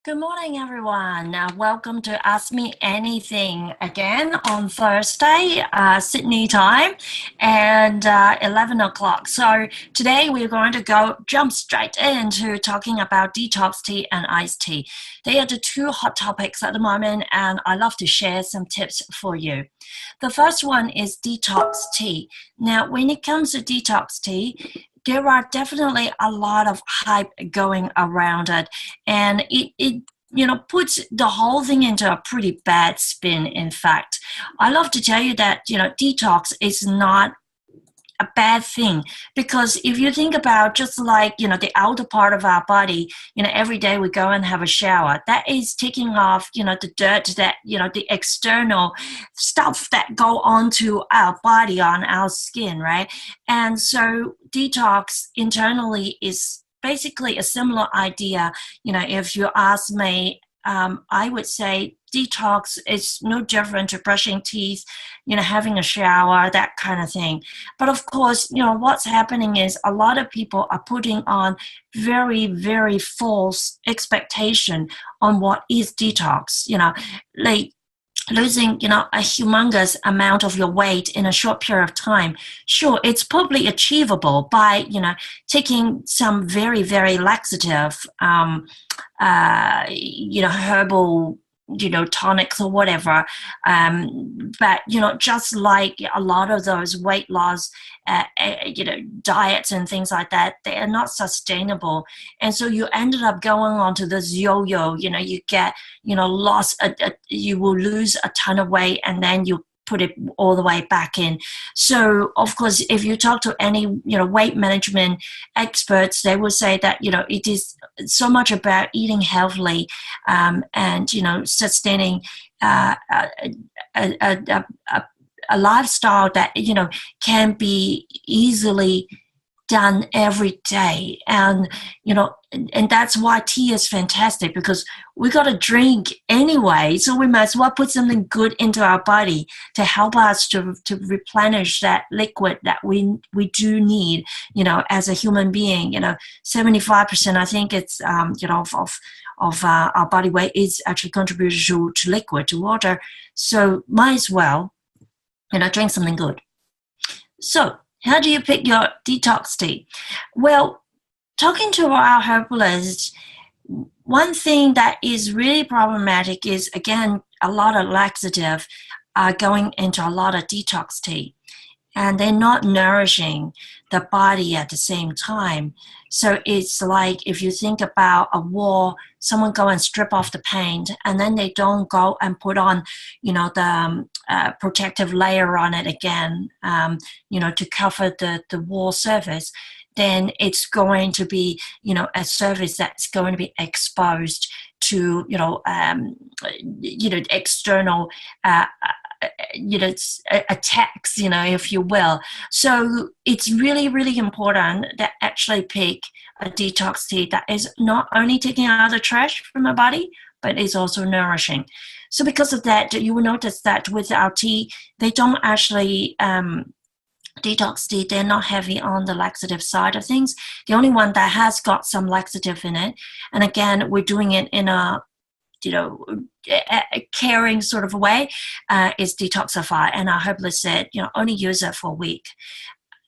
Good morning, everyone. Welcome to Ask Me Anything again on Thursday, Sydney time, and 11 o'clock. So today we're going to jump straight into talking about detox tea and iced tea. They are the two hot topics at the moment, and I love to share some tips for you. The first one is detox tea. Now, when it comes to detox tea, there are definitely a lot of hype going around it, and it puts the whole thing into a pretty bad spin. In fact, I love to tell you that detox is not a bad thing, because if you think about just like the outer part of our body, every day we go and have a shower, that is taking off the dirt, that the external stuff that go onto our body, on our skin, right? And so detox internally is basically a similar idea. If you ask me, I would say detox is no different to brushing teeth, having a shower, that kind of thing. But of course, what's happening is a lot of people are putting on very, very false expectation on what is detox. Like losing a humongous amount of your weight in a short period of time. Sure, it's probably achievable by taking some very, very laxative herbal tonics or whatever, but just like a lot of those weight loss diets and things like that, they are not sustainable. And so you ended up going on to this yo-yo. You get you will lose a ton of weight, and then you put it all the way back in. So of course, if you talk to any weight management experts, they will say that it is so much about eating healthily, and sustaining a lifestyle that can be easily done every day. And and that's why tea is fantastic, because we got to drink anyway, so we might as well put something good into our body to help us to replenish that liquid that we do need as a human being. 75%, I think it's of our body weight is actually contributed to liquid, to water. So might as well drink something good. So how do you pick your detox tea? Well, talking to our herbalists, one thing that is really problematic is, again, a lot of laxative are going into a lot of detox tea, and they're not nourishing the body at the same time. So it's like if you think about a wall, someone go and strip off the paint, and then they don't go and put on, the protective layer on it again, to cover the wall surface, then it's going to be, a surface that's going to be exposed to, external attacks, if you will. So it's really, really important that actually pick a detox tea that is not only taking out the trash from our body, but is also nourishing. So because of that, you will notice that with our tea, they don't actually detox tea, they're not heavy on the laxative side of things. The only one that has got some laxative in it, and again, we're doing it in a a caring sort of a way, is detoxify. And our herbalist said, only use it for a week.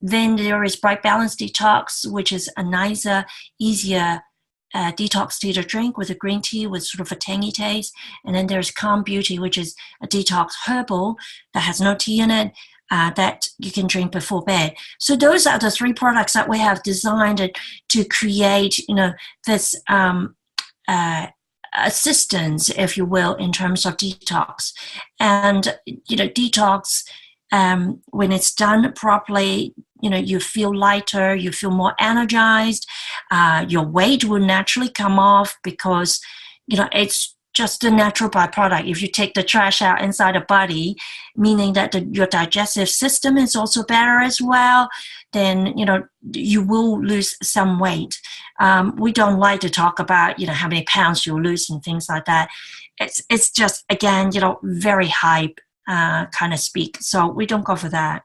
Then there is Bright Balance Detox, which is a nicer, easier detox tea to drink with a green tea with sort of a tangy taste. And then there's Calm Beauty, which is a detox herbal that has no tea in it, that you can drink before bed. So those are the three products that we have designed to create, this assistance, if you will, in terms of detox. And detox, when it's done properly, you feel lighter, you feel more energized, your weight will naturally come off, because it's just a natural byproduct. If you take the trash out inside the body, meaning that your digestive system is also better as well, then you will lose some weight. We don't like to talk about how many pounds you'll lose and things like that. It's just, again, very hype kind of speak. So we don't go for that.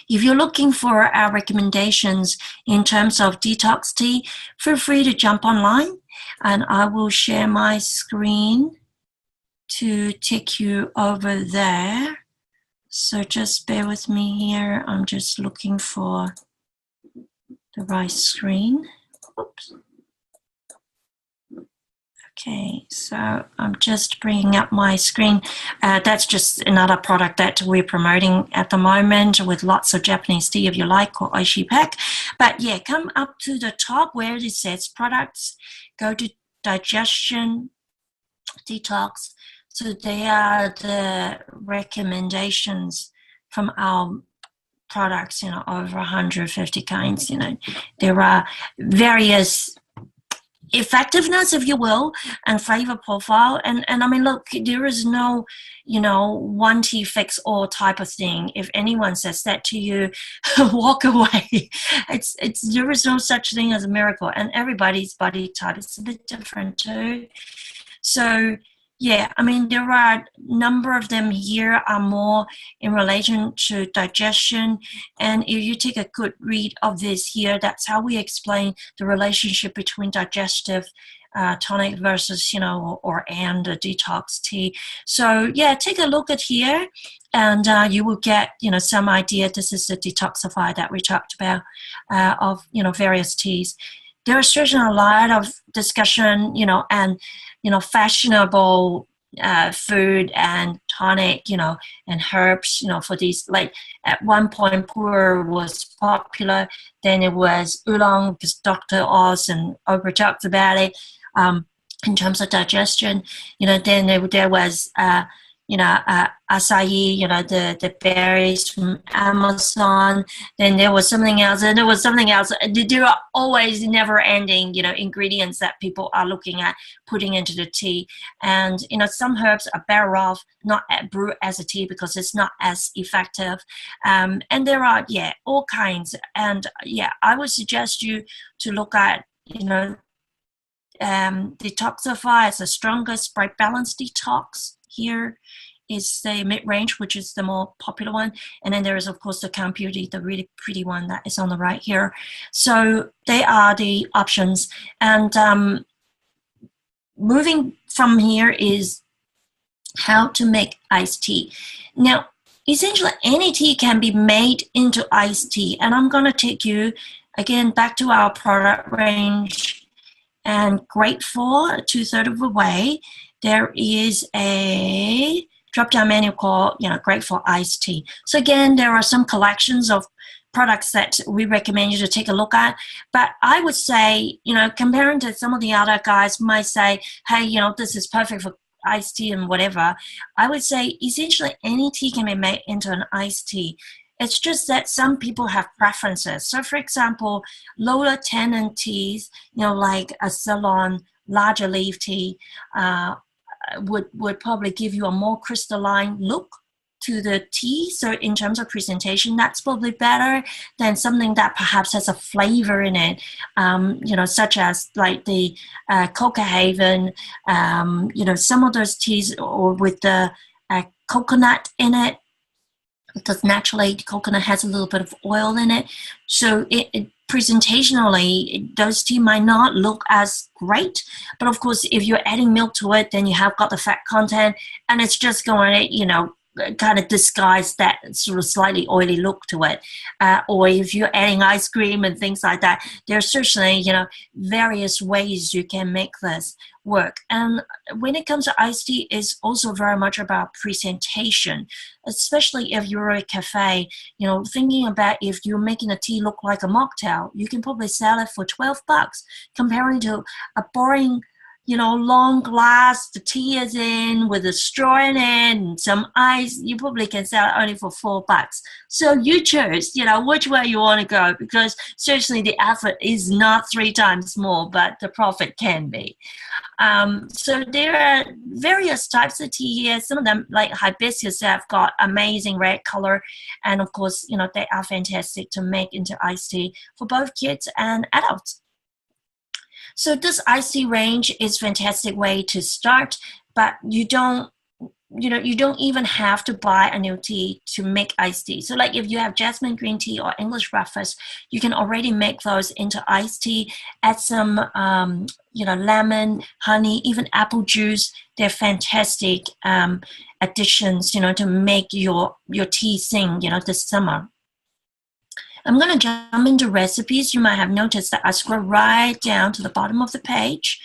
If you're looking for our recommendations in terms of detox tea, feel free to jump online and I will share my screen to take you over there. So just bear with me here. I'm just looking for the right screen. Oops. Okay, so I'm just bringing up my screen. That's just another product that we're promoting at the moment with lots of Japanese tea if you like, or Oishi Pack. But yeah, come up to the top where it says products, go to digestion, detox. So they are the recommendations from our products, over 150 kinds. There are various effectiveness, if you will, and flavor profile. And I mean, look, there is no, one tea fix all type of thing. If anyone says that to you, walk away. There is no such thing as a miracle, and everybody's body type is a bit different too. So yeah, I mean, there are a number of them here are more in relation to digestion. And if you take a good read of this here, that's how we explain the relationship between digestive tonic versus, and the detox tea. So yeah, take a look at here and you will get, some idea. This is the detoxifier that we talked about of, various teas. There is certainly a lot of discussion, and fashionable food and tonic, and herbs, for these. Like at one point, pu'er was popular. Then it was oolong because Dr. Oz and Oprah talked about it. In terms of digestion, then there was acai, the berries from Amazon. Then there was something else, and there was something else. There are always never-ending, ingredients that people are looking at putting into the tea. And, some herbs are better off not brewed as a tea because it's not as effective. And there are, all kinds. And, I would suggest you to look at, detoxify as the strongest bright balance detox. Here is the mid-range, which is the more popular one. And then there is, of course, the Calm Beauty, the really pretty one that is on the right here. So they are the options. And moving from here is how to make iced tea. Now, essentially, any tea can be made into iced tea. And I'm going to take you, again, back to our product range. And Grateful, 2/3 of the way, there is a drop-down menu called, Grateful Iced Tea. So again, there are some collections of products that we recommend you to take a look at. But I would say, comparing to some of the other guys might say, hey, this is perfect for iced tea and whatever. I would say essentially any tea can be made into an iced tea. It's just that some people have preferences. So, for example, lower tannin teas, like a Ceylon larger leaf tea, would probably give you a more crystalline look to the tea. So in terms of presentation, that's probably better than something that perhaps has a flavor in it, such as like the Coca-Haven, some of those teas or with the coconut in it, because naturally coconut has a little bit of oil in it. So presentationally, those tea might not look as great. But of course, if you're adding milk to it, then you have got the fat content, and it's just going to, kind of disguise that sort of slightly oily look to it. Or if you're adding ice cream and things like that, there's certainly, various ways you can make this work. And when it comes to iced tea, it's also very much about presentation, especially if you're at a cafe, thinking about if you're making a tea look like a mocktail, you can probably sell it for $12, comparing to a boring long glass, the tea is in with a straw in it and some ice, you probably can sell it only for $4. So you choose, which way you want to go, because certainly the effort is not 3 times more, but the profit can be. So there are various types of tea here. Some of them, like hibiscus, have got amazing red color. And of course, they are fantastic to make into iced tea for both kids and adults. So this iced tea range is a fantastic way to start, but you don't you don't even have to buy a new tea to make iced tea. So like if you have jasmine green tea or English breakfast, you can already make those into iced tea, add some, lemon, honey, even apple juice. They're fantastic additions, to make your tea sing, this summer. I'm going to jump into recipes. You might have noticed that I scroll right down to the bottom of the page.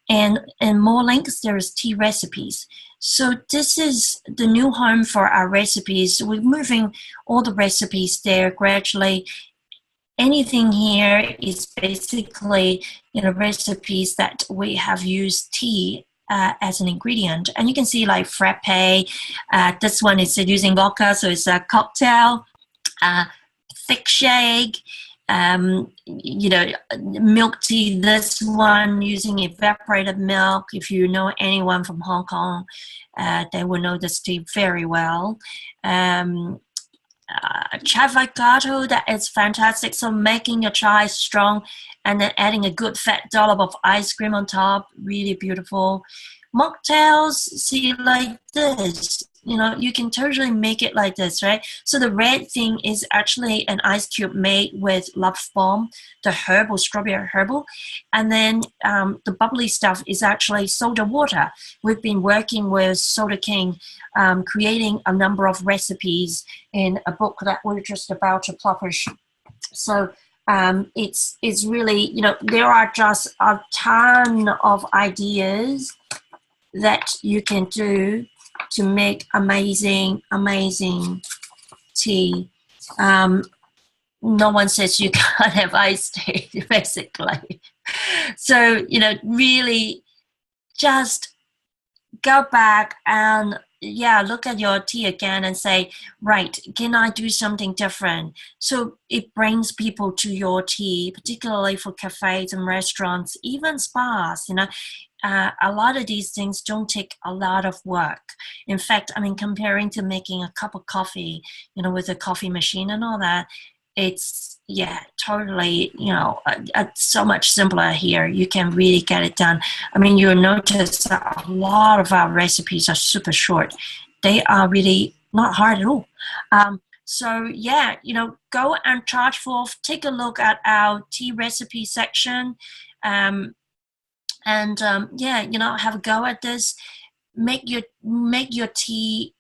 And in more links, there is tea recipes. So this is the new home for our recipes. We're moving all the recipes there gradually. Anything here is basically, recipes that we have used tea as an ingredient. And you can see like frappe. This one is using vodka, so it's a cocktail. Thick shake, milk tea. This one using evaporated milk. If you know anyone from Hong Kong, they will know this tea very well. Chai Vagato, that is fantastic. So making your chai strong and then adding a good fat dollop of ice cream on top, really beautiful. Mocktails, see like this. You can totally make it like this, right? So the red thing is actually an ice cube made with love bomb, the herbal, strawberry herbal. And then the bubbly stuff is actually soda water. We've been working with Soda King, creating a number of recipes in a book that we're just about to publish. So it's really, there are just a ton of ideas that you can do to make amazing tea. No one says you can't have iced tea, basically. So, really just go back and look at your tea again and say, right, can I do something different? So it brings people to your tea, particularly for cafes and restaurants, even spas, a lot of these things don't take a lot of work. In fact, comparing to making a cup of coffee, with a coffee machine and all that, it's, totally, so much simpler here. You can really get it done. You'll notice that a lot of our recipes are super short. They are really not hard at all. So go and charge forth, take a look at our tea recipe section. Have a go at this. Make your tea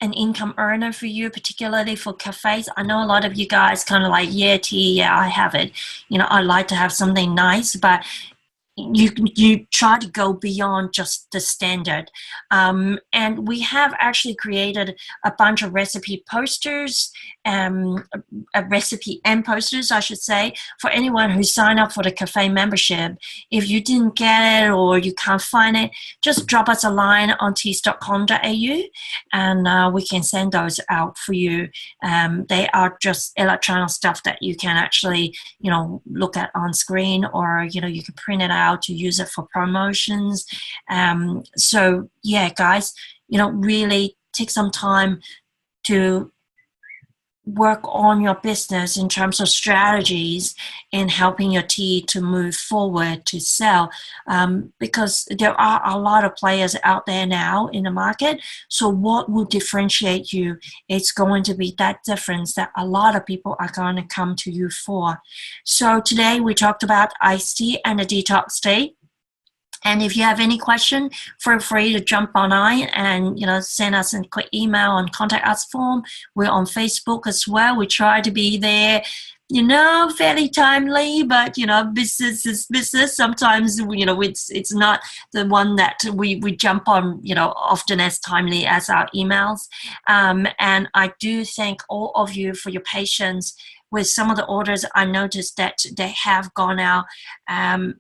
an income earner for you, particularly for cafes. I know a lot of you guys kind of like, tea, I have it. I like to have something nice, but you try to go beyond just the standard. And we have actually created a bunch of recipe posters, a recipe and posters, I should say, for anyone who signed up for the cafe membership. If you didn't get it or you can't find it, just drop us a line on teas.com.au and we can send those out for you. They are just electronic stuff that you can actually, look at on screen, or, you can print it out to use it for promotions. Guys, really take some time to work on your business in terms of strategies in helping your tea to move forward to sell, because there are a lot of players out there now in the market. So what will differentiate you? It's going to be that difference that a lot of people are going to come to you for. So today we talked about iced tea and a detox tea. And if you have any question, feel free to jump online and, send us a quick email on contact us form. We're on Facebook as well. We try to be there, fairly timely, but, business is business. Sometimes, it's not the one that we jump on, often as timely as our emails. And I do thank all of you for your patience. With some of the orders, I noticed that they have gone out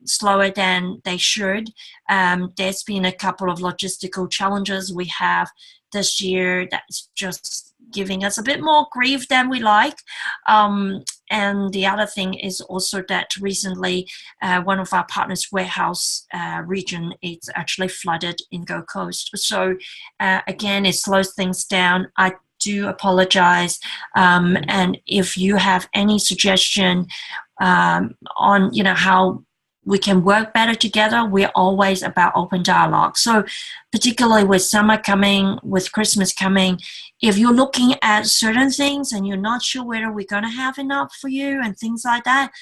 slower than they should. There's been a couple of logistical challenges we have this year that's just giving us a bit more grief than we like. And the other thing is also that recently one of our partners' warehouse region is actually flooded in Gold Coast. So again, it slows things down. I do apologize, and if you have any suggestion on how we can work better together. We're always about open dialogue. So particularly with summer coming, with Christmas coming, if you're looking at certain things and you're not sure whether we're going to have enough for you and things like that,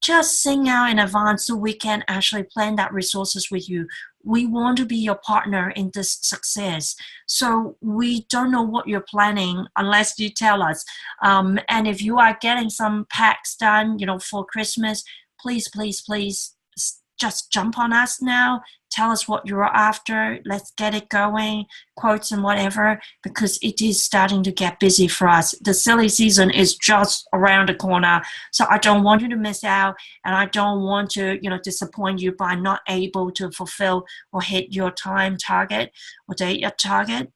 just sing out in advance so we can actually plan that resources with you. We want to be your partner in this success. So we don't know what you're planning unless you tell us. And if you are getting some packs done, for Christmas, please, please, please just jump on us now. Tell us what you're after. Let's get it going, quotes and whatever, because it is starting to get busy for us. The silly season is just around the corner. So I don't want you to miss out, and I don't want to, disappoint you by not able to fulfill or hit your time target or date target.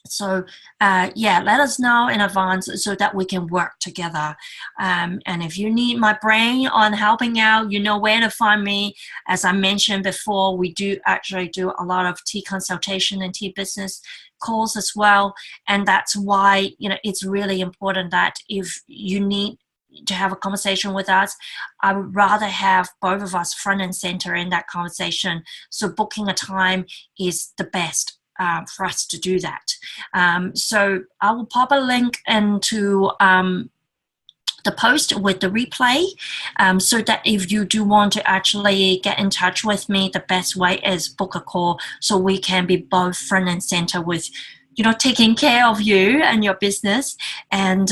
So let us know in advance so that we can work together. And if you need my brain on helping out, you know where to find me. As I mentioned before, we do actually do a lot of tea consultation and tea business calls as well. And that's why, it's really important that if you need to have a conversation with us, I would rather have both of us front and center in that conversation. So booking a time is the best for us to do that. So I will pop a link into the post with the replay, so that if you do want to actually get in touch with me, the best way is book a call so we can be both front and center with taking care of you and your business, and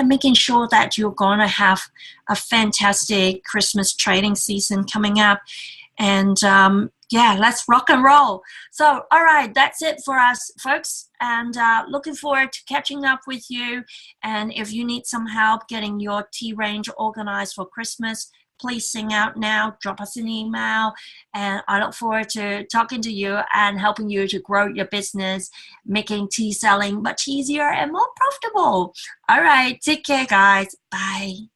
making sure that you're going to have a fantastic Christmas trading season coming up. And let's rock and roll. So, all right, that's it for us, folks. And looking forward to catching up with you. And if you need some help getting your tea range organized for Christmas, please sing out now, drop us an email. And I look forward to talking to you and helping you to grow your business, making tea selling much easier and more profitable. All right, take care, guys. Bye.